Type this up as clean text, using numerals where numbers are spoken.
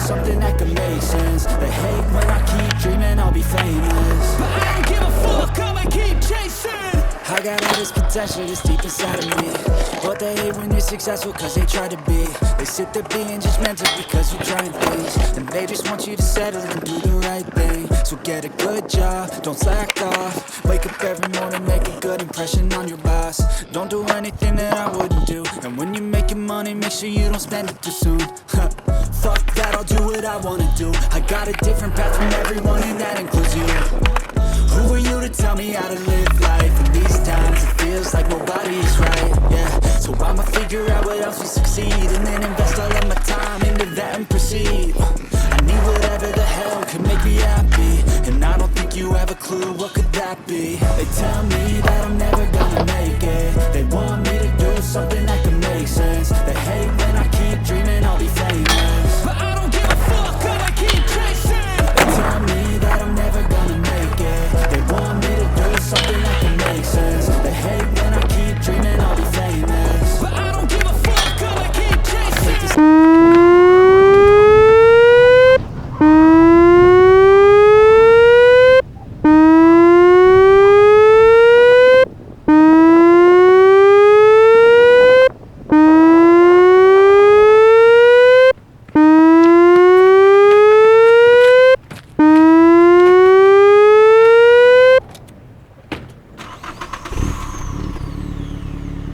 something that could make sense. They hate when I keep dreaming I'll be famous, but I don't give a fuck, I'ma keep chasing. I got all this potential that's deep inside of me, but they hate when you're successful cause they try to be. They sit there being judgmental because you're trying things, and they just want you to settle and do the right thing. So get a good job, don't slack off. Wake up every morning, make a good impression on your boss. Don't do anything that I wouldn't do, and when you're making money, make sure you don't spend it too soon. Fuck that, I'll do what I wanna do. I got a different path from everyone and that includes you. Who are you to tell me how to live life? In these times it feels like nobody's right, yeah. So I'ma figure out what else will succeed, and then invest all of my time into that and proceed. I need whatever the hell can make me happy, and I don't think you have a clue what could that be. They tell me that I'm never